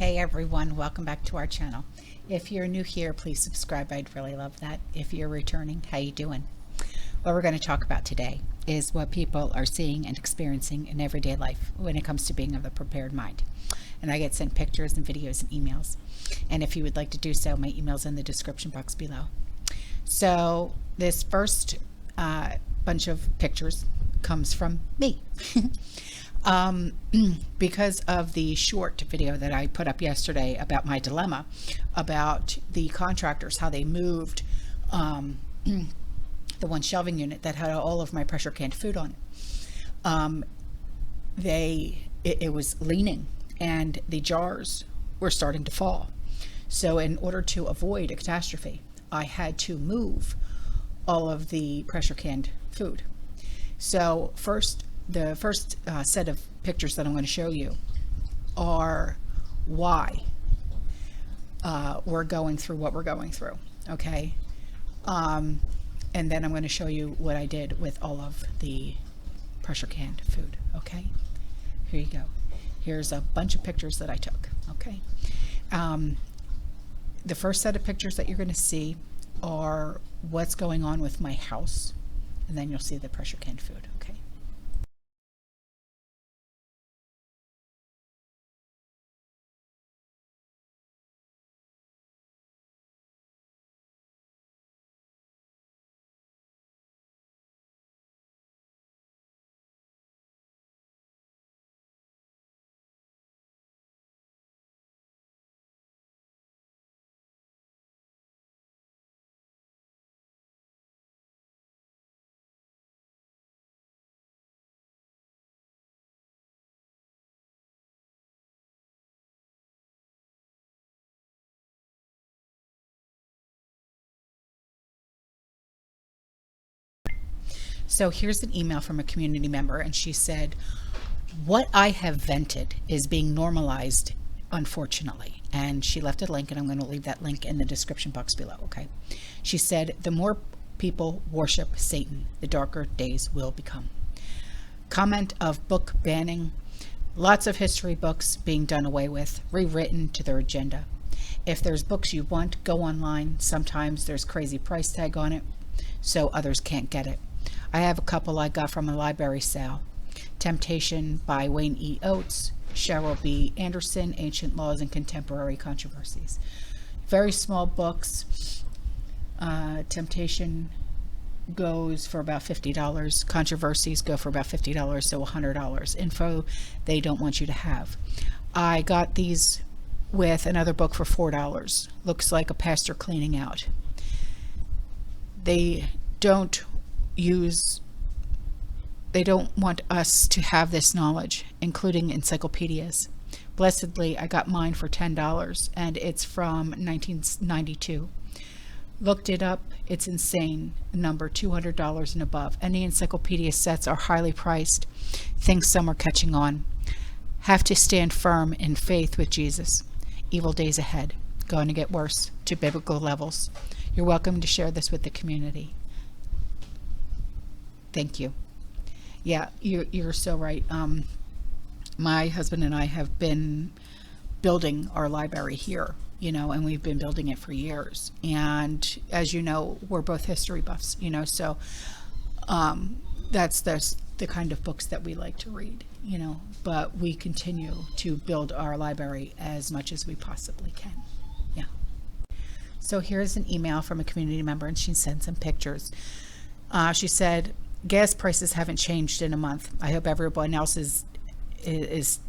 Hey everyone, welcome back to our channel. If you're new here, please subscribe. I'd really love that. If you're returning, how you doing? What we're going to talk about today is what people are seeing and experiencing in everyday life when it comes to being of the prepared mind. And I get sent pictures and videos and emails. And if you would like to do so, my email's in the description box below. So this first bunch of pictures comes from me. Because of the short video that I put up yesterday about my dilemma about the contractors, how they moved the one shelving unit that had all of my pressure canned food on it. It was leaning and the jars were starting to fall. So in order to avoid a catastrophe, I had to move all of the pressure canned food. So the first set of pictures that I'm going to show you are why we're going through what we're going through, okay? And then I'm going to show you what I did with all of the pressure canned food, okay? Here you go. Here's a bunch of pictures that I took, okay? The first set of pictures that you're going to see are what's going on with my house, and then you'll see the pressure canned food, okay? So here's an email from a community member, and she said, what I have vented is being normalized, unfortunately. And she left a link, and I'm going to leave that link in the description box below, okay? She said, the more people worship Satan, the darker days will become. Comment of book banning, lots of history books being done away with, rewritten to their agenda. If there's books you want, go online. Sometimes there's crazy price tag on it, so others can't get it. I have a couple I got from a library sale. Temptation by Wayne E. Oates, Cheryl B. Anderson, Ancient Laws and Contemporary Controversies. Very small books. Temptation goes for about $50. Controversies go for about $50, so $100. Info they don't want you to have. I got these with another book for $4. Looks like a pastor cleaning out. They don't want us to have this knowledge, including encyclopedias. Blessedly, I got mine for $10, and it's from 1992. Looked it up. It's insane. Number $200 and above. Any encyclopedia sets are highly priced. Think some are catching on. Have to stand firm in faith with Jesus. Evil days ahead. Going to get worse to biblical levels. You're welcome to share this with the community. Thank you. Yeah, you're so right. My husband and I have been building our library here, and we've been building it for years. And as you know, we're both history buffs, so that's the kind of books that we like to read, but we continue to build our library as much as we possibly can. Yeah. So here's an email from a community member, and she sent some pictures. She said, gas prices haven't changed in a month. I hope everyone else is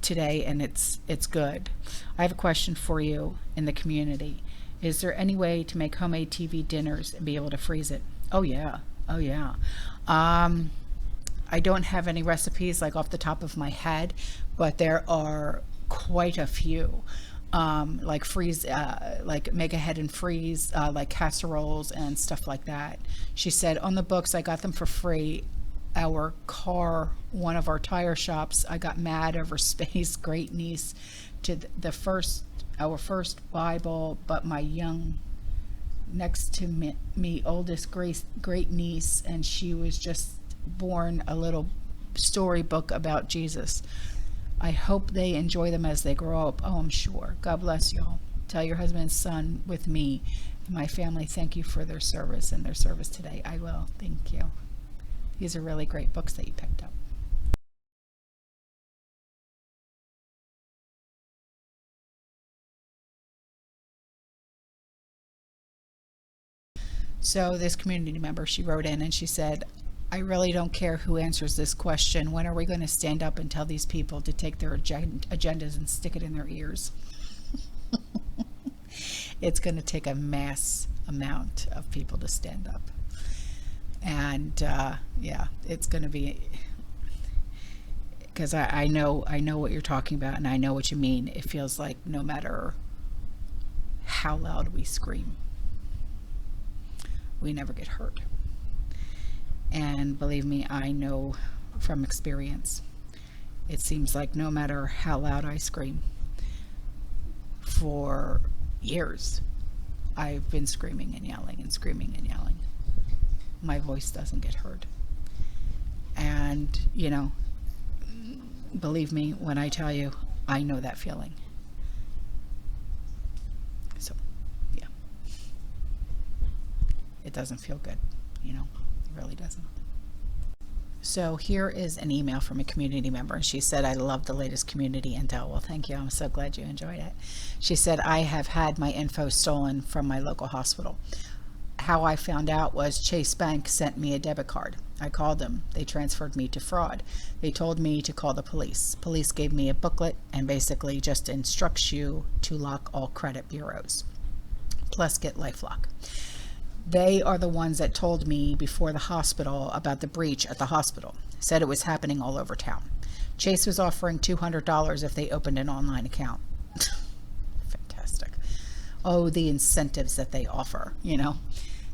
today, and it's good. I have a question for you in the community. Is there any way to make homemade TV dinners and be able to freeze it? Oh yeah. I don't have any recipes like off the top of my head, but there are quite a few. Like freeze, like make ahead and freeze, like casseroles and stuff like that. She said on the books, I got them for free. Our car, one of our tire shops, I got mad over space. Great niece to our first Bible, but my young next to me oldest great niece, and she was just born, a little storybook about Jesus. I hope they enjoy them as they grow up. Oh, I'm sure. God bless y'all. Tell your husband and son with me and my family, thank you for their service and their service today. I will. Thank you. These are really great books that you picked up. So this community member, she wrote in and she said, I really don't care who answers this question. When are we going to stand up and tell these people to take their agendas and stick it in their ears? It's going to take a mass amount of people to stand up. And yeah, it's going to be, because I know what you're talking about, and I know what you mean. It feels like no matter how loud we scream, we never get heard. And believe me, I know from experience, it seems like no matter how loud I scream, for years, I've been screaming and yelling and screaming and yelling. My voice doesn't get heard. And, you know, believe me when I tell you, I know that feeling. So, yeah. It doesn't feel good, you know, it really doesn't. So here is an email from a community member, and she said, I love the latest community intel. Well, thank you. I'm so glad you enjoyed it. She said, I have had my info stolen from my local hospital. How I found out was Chase Bank sent me a debit card. I called them. They transferred me to fraud. They told me to call the police. Police gave me a booklet and basically just instructs you to lock all credit bureaus, plus get LifeLock. They are the ones that told me before the hospital about the breach at the hospital. Said it was happening all over town. Chase was offering $200 if they opened an online account. Fantastic. Oh, the incentives that they offer, you know.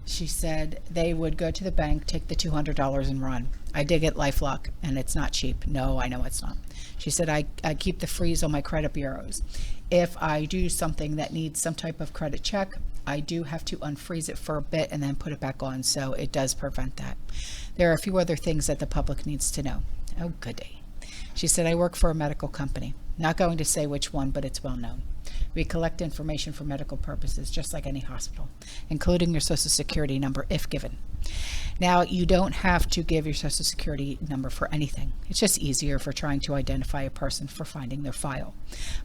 She said they would go to the bank, take the $200 and run. I did get LifeLock, and it's not cheap. No, I know it's not. She said I keep the freeze on my credit bureaus. If I do something that needs some type of credit check, I do have to unfreeze it for a bit and then put it back on, so it does prevent that. There are a few other things that the public needs to know. Oh, goody. She said, I work for a medical company. Not going to say which one, but it's well known. We collect information for medical purposes, just like any hospital, including your social security number if given. Now, you don't have to give your social security number for anything. It's just easier for trying to identify a person for finding their file.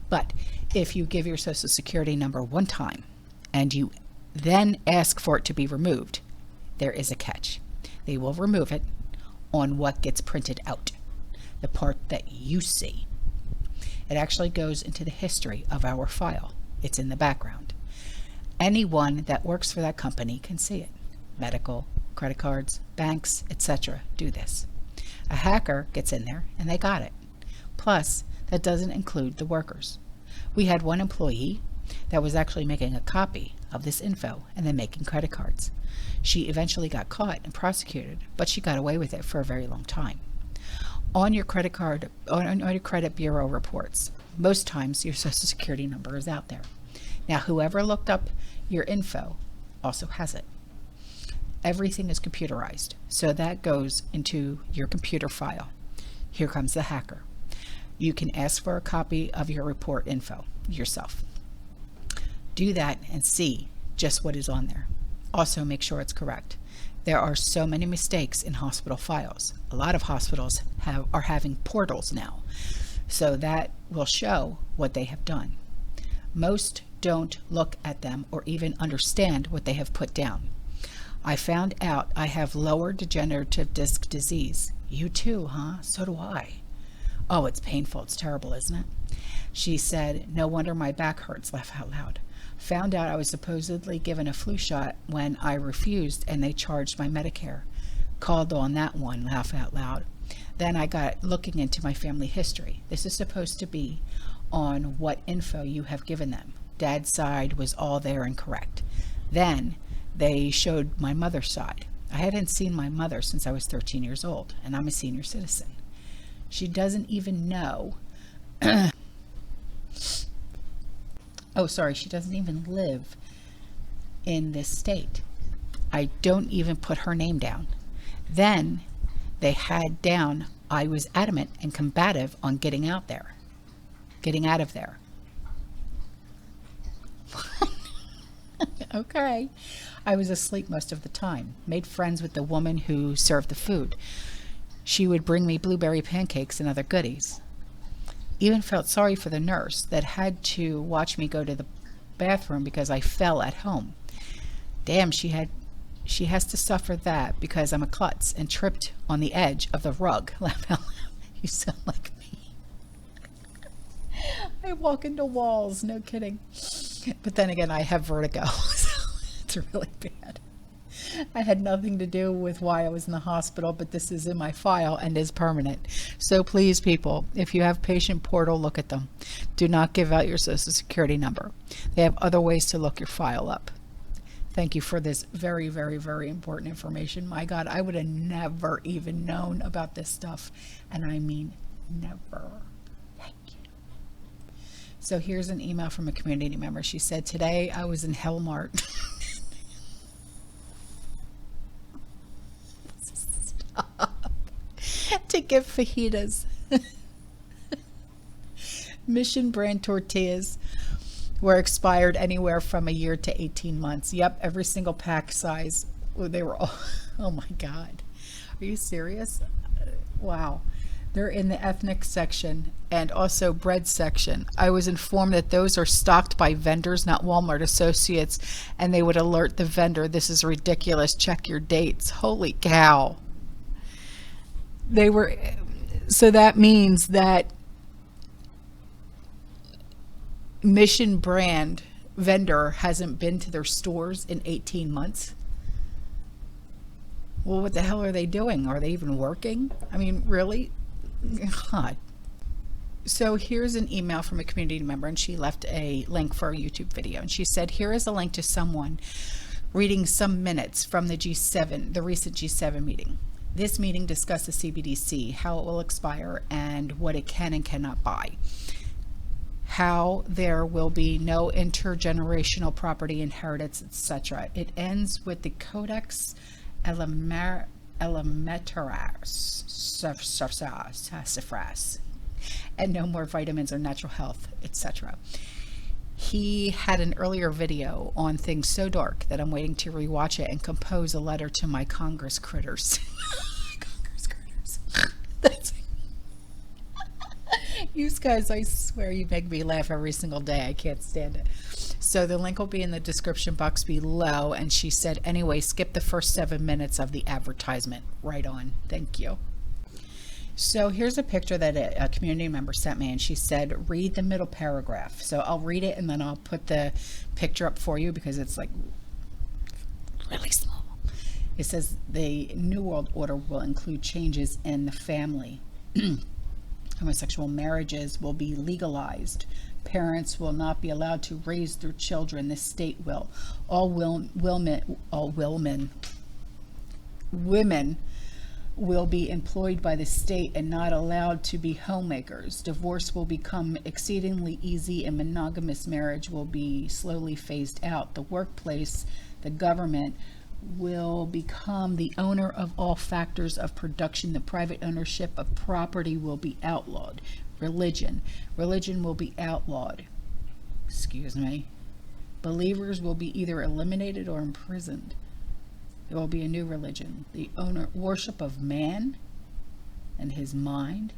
But if you give your social security number one time, and you then ask for it to be removed, there is a catch. They will remove it on what gets printed out, the part that you see. It actually goes into the history of our file. It's in the background. Anyone that works for that company can see it. Medical, credit cards, banks, etc. do this. A hacker gets in there and they got it. Plus, that doesn't include the workers. We had one employee that was actually making a copy of this info and then making credit cards. She eventually got caught and prosecuted, but she got away with it for a very long time. On your credit card, on your credit bureau reports, most times your social security number is out there. Now, whoever looked up your info also has it. Everything is computerized, so that goes into your computer file. Here comes the hacker. You can ask for a copy of your report info yourself. Do that and see just what is on there. Also, make sure it's correct. There are so many mistakes in hospital files. A lot of hospitals are having portals now, so that will show what they have done. Most don't look at them or even understand what they have put down. I found out I have lower degenerative disc disease. You too, huh? So do I. Oh, it's painful. It's terrible, isn't it? She said, no wonder my back hurts, laugh out loud. Found out I was supposedly given a flu shot when I refused and they charged my Medicare. Called on that one, laugh out loud. Then I got looking into my family history. This is supposed to be on what info you have given them. Dad's side was all there and correct. Then they showed my mother's side. I hadn't seen my mother since I was 13 years old, and I'm a senior citizen. She doesn't even know she doesn't even live in this state. I don't even put her name down. Then they had down, I was adamant and combative on getting out there. getting out of there. Okay. I was asleep most of the time. Made friends with the woman who served the food. She would bring me blueberry pancakes and other goodies. Even felt sorry for the nurse that had to watch me go to the bathroom because I fell at home. Damn, she has to suffer that because I'm a klutz and tripped on the edge of the rug. You sound like me. I walk into walls, no kidding. But then again, I have vertigo, so it's really bad. I had nothing to do with why I was in the hospital, but this is in my file and is permanent. So please, people, if you have patient portal, look at them. Do not give out your social security number. They have other ways to look your file up. Thank you for this very, very, very important information. My God, I would have never even known about this stuff. And I mean, never. Thank you. So here's an email from a community member. She said, today I was in Hellmart. To get fajitas. Mission brand tortillas were expired anywhere from a year to 18 months. Yep, every single pack size. They were all, oh my God. Are you serious? Wow. They're in the ethnic section and also bread section. I was informed that those are stocked by vendors, not Walmart associates, and they would alert the vendor, this is ridiculous, check your dates. Holy cow. They were, so that means that Mission brand vendor hasn't been to their stores in 18 months. Well, what the hell are they doing? Are they even working? I mean, really? God. So here's an email from a community member, and she left a link for a YouTube video. And she said, here is a link to someone reading some minutes from the G7, the recent G7 meeting. This meeting discussed the CBDC, how it will expire, and what it can and cannot buy. How there will be no intergenerational property inheritance, etc. It ends with the Codex Alimentarius, and no more vitamins or natural health, etc. He had an earlier video on things so dark that I'm waiting to rewatch it and compose a letter to my Congress critters. Congress critters. That's you guys, I swear you make me laugh every single day. I can't stand it. So the link will be in the description box below. And she said, anyway, skip the first 7 minutes of the advertisement. Right on. Thank you. So here's a picture that a community member sent me, and she said, read the middle paragraph. So I'll read it and then I'll put the picture up for you because it's like really small. It says the New World Order will include changes in the family. Homosexual marriages will be legalized. Parents will not be allowed to raise their children. The state will. Women will be employed by the state and not allowed to be homemakers. Divorce will become exceedingly easy and monogamous marriage will be slowly phased out. The workplace, the government will become the owner of all factors of production. The private ownership of property will be outlawed. Religion will be outlawed. Excuse me. Believers will be either eliminated or imprisoned. There will be a new religion, the worship of man and his mind,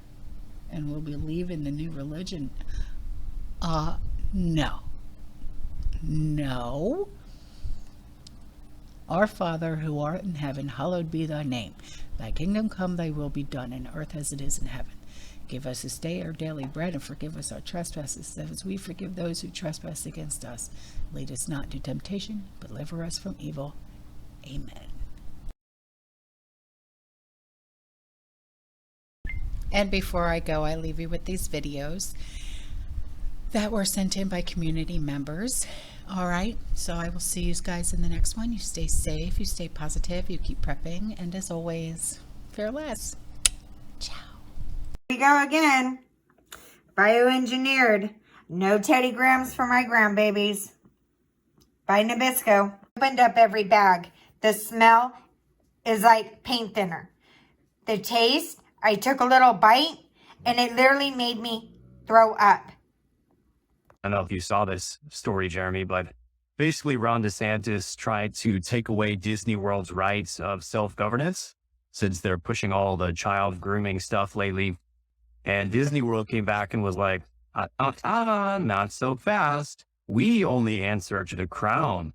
and will believe in the new religion. No. Our Father who art in heaven, hallowed be thy name. Thy kingdom come, thy will be done in earth as it is in heaven. Give us this day our daily bread, and forgive us our trespasses, as we forgive those who trespass against us. Lead us not into temptation, but deliver us from evil. Amen. And before I go, I leave you with these videos that were sent in by community members. All right, so I will see you guys in the next one. You stay safe, you stay positive, you keep prepping, and as always, fear less. Ciao. Here we go again. Bioengineered. No Teddy Grahams for my grandbabies. By Nabisco. Opened up every bag. The smell is like paint thinner. The taste, I took a little bite and it literally made me throw up. I don't know if you saw this story, Jeremy, but basically Ron DeSantis tried to take away Disney World's rights of self-governance since they're pushing all the child grooming stuff lately. And Disney World came back and was like, not so fast. We only answer to the crown.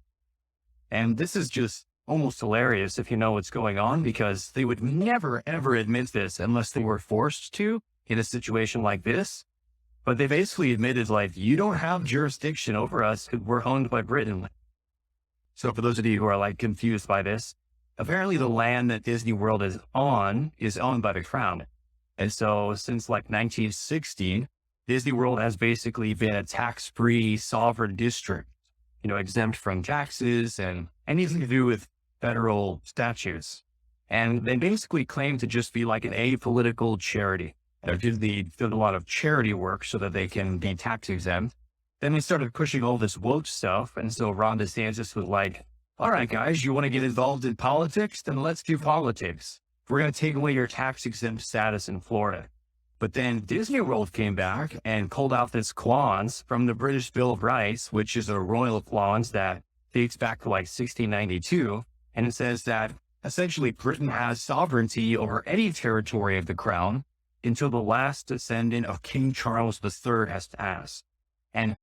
And this is just almost hilarious if you know what's going on, because they would never, ever admit this unless they were forced to in a situation like this. But they basically admitted, like, you don't have jurisdiction over us because we're owned by Britain. So for those of you who are like confused by this, apparently the land that Disney World is owned by the crown. And so since like 1960, Disney World has basically been a tax-free sovereign district, exempt from taxes and anything to do with federal statutes. And they basically claim to just be like an apolitical charity. They did a lot of charity work so that they can be tax exempt. Then they started pushing all this woke stuff. And so Ron DeSantis was like, all right, guys, you want to get involved in politics? Then let's do politics. We're going to take away your tax exempt status in Florida. But then Disney World came back and pulled out this clause from the British Bill of Rights, which is a royal clause that dates back to like 1692. And it says that essentially Britain has sovereignty over any territory of the crown until the last descendant of King Charles III has passed. And